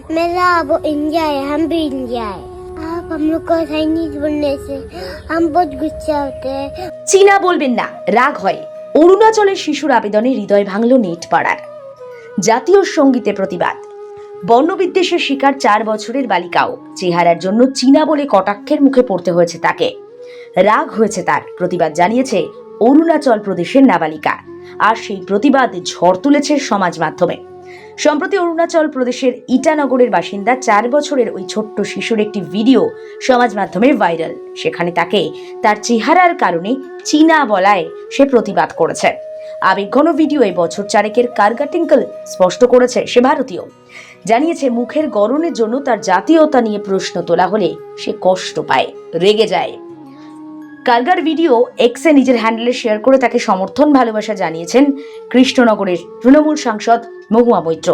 मेरा वो इंडिया है, हम भी इंडिया है। आप हम लोग को चाइनीज बोलने से हम बहुत गुस्सा होते हैं। চীনা বলবেন না, রাগ হয়। অরুণাচলের শিশুর আবেদনে হৃদয় ভাঙল নেট পাড়ার। জাতীয় সঙ্গীতে প্রতিবাদ। বর্ণবিদ্বেষের শিকার 4 বছরের বালিকাও চেহারার জন্য চীনা বলে কটাক্ষের মুখে পড়তে হয়েছে তাকে। রাগ হয়েছে তার, প্রতিবাদ জানিয়েছে অরুণাচল প্রদেশের নাবালিকা। আর সেই প্রতিবাদ ঝড় তুলেছে সমাজ মাধ্যমে। সম্প্রতি অরুণাচল প্রদেশের ইটানগরের বাসিন্দা 4 বছরের ওই ছোট্ট শিশুর একটি ভিডিও সমাজ মাধ্যমে ভাইরাল। সেখানে তাকে তার চেহারার কারণে চীনা বলায় সে প্রতিবাদ করেছে। আবেগঘন ভিডিওয়ে বছর 4 কার্গা টিঙ্কল স্পষ্ট করেছে সে ভারতীয়। জানিয়েছে মুখের গড়নের জন্য তার জাতীয়তা নিয়ে প্রশ্ন তোলা হলে সে কষ্ট পায়, রেগে যায়। কার্গার ভিডিও এক্সে নিজের হ্যান্ডেলে শেয়ার করে তাকে সমর্থন ভালোবাসা জানিয়েছেন কৃষ্ণনগরের তৃণমূল সাংসদ মহুয়া মৈত্র।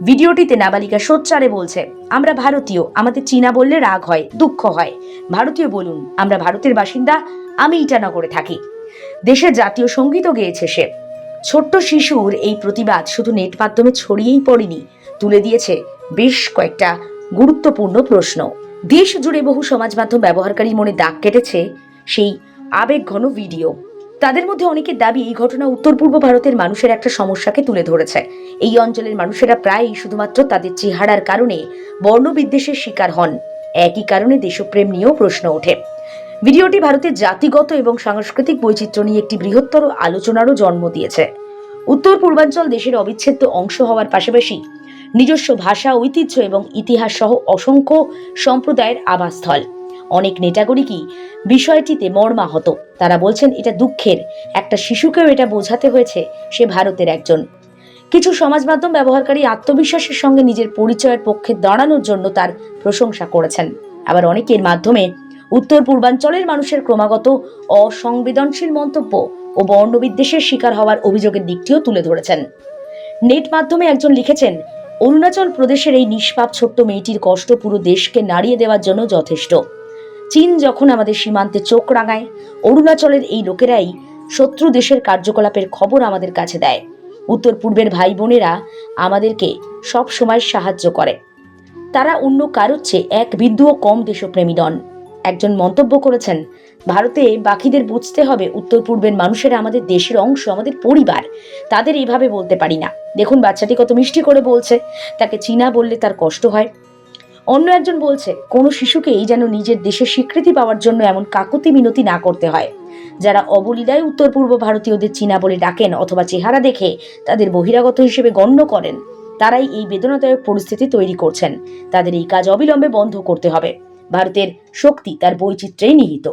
ভিডিওটিতে নাবালিকা সোচ্চারে বলছে, আমরা ভারতীয়, আমাদের চীনা বললে রাগ হয়, দুঃখ হয়। ভারতীয় বলুন, আমরা ভারতের বাসিন্দা, আমি ইটানগরে থাকি। দেশের জাতীয় সঙ্গীতও গেয়েছে সে। ছোট্ট শিশুর এই প্রতিবাদ শুধু নেট মাধ্যমে ছড়িয়েই পড়েনি, তুলে দিয়েছে বেশ কয়েকটা গুরুত্বপূর্ণ প্রশ্ন। দেশ জুড়ে বহু সমাজ মাধ্যম ব্যবহারকারীর মনে দাগ কেটেছে সেই আবেগঘন ভিডিও। তাদের মধ্যে অনেকের দাবি এই ঘটনা উত্তর পূর্ব ভারতের মানুষের একটা সমস্যাকে তুলে ধরেছে। এই অঞ্চলের মানুষেরা প্রায়ই শুধুমাত্র তাদের চেহারার কারণে বর্ণবিদ্বেষের শিকার হন। একই কারণে দেশপ্রেম নিয়েও প্রশ্ন ওঠে। ভিডিওটি ভারতের জাতিগত এবং সাংস্কৃতিক বৈচিত্র্য নিয়ে একটি বৃহত্তর আলোচনারও জন্ম দিয়েছে। উত্তর পূর্বাঞ্চল দেশের অবিচ্ছেদ্য অংশ হওয়ার পাশাপাশি নিজস্ব ভাষা, ঐতিহ্য এবং ইতিহাস সহ অসংখ্য সম্প্রদায়ের আবাসস্থল। অনেক নেটাগরিকই বিষয়টিতে মর্মাহত। তারা বলছেন এটা দুঃখের, একটা শিশুকেও এটা বোঝাতে হয়েছে সে ভারতের একজন। কিছু সমাজ মাধ্যম ব্যবহারকারী আত্মবিশ্বাসের সঙ্গে নিজের পরিচয়ের পক্ষে দাঁড়ানোর জন্য তার প্রশংসা করেছেন। আবার অনেকের মাধ্যমে উত্তর পূর্বাঞ্চলের মানুষের ক্রমাগত অসংবেদনশীল মন্তব্য ও বর্ণবিদ্বেষের শিকার হওয়ার অভিযোগের দিকটিও তুলে ধরেছেন। নেট মাধ্যমে একজন লিখেছেন, অরুণাচল প্রদেশের এই নিষ্পাপ ছোট্ট মেয়েটির কষ্ট পুরো দেশকে নাড়িয়ে দেওয়ার জন্য যথেষ্ট। চীন যখন আমাদের সীমান্তে চোখ রাঙায়, অরুণাচলের এই লোকেরাই শত্রু দেশের কার্যকলাপের খবর আমাদের কাছে দেয়। উত্তর পূর্বের ভাই বোনেরা আমাদেরকে সব সময় সাহায্য করে। তারা অন্য কারোর চেয়ে এক বিন্দুও কম দেশপ্রেমী নন। একজন মন্তব্য করেছেন, ভারতে বাকিদের বুঝতে হবে উত্তর পূর্বের মানুষেরা আমাদের দেশের অংশ, আমাদের পরিবার। তাদের এইভাবে বলতে পারি না। দেখুন বাচ্চাটি কত মিষ্টি করে বলছে, তাকে চীনা বললে তার কষ্ট হয়। অন্য একজন বলছে, কোনো শিশুকেই যেন নিজের দেশের স্বীকৃতি পাওয়ার জন্য এমন কাকুতি মিনতি না করতে হয়। যারা অবলীলায় উত্তর পূর্ব ভারতীয়দের চীনা বলে ডাকেন অথবা চেহারা দেখে তাদের বহিরাগত হিসেবে গণ্য করেন, তারাই এই বেদনাদায়ক পরিস্থিতি তৈরি করছেন। তাদের এই কাজ অবিলম্বে বন্ধ করতে হবে। ভারতের শক্তি তার বৈচিত্র্যেই নিহিত।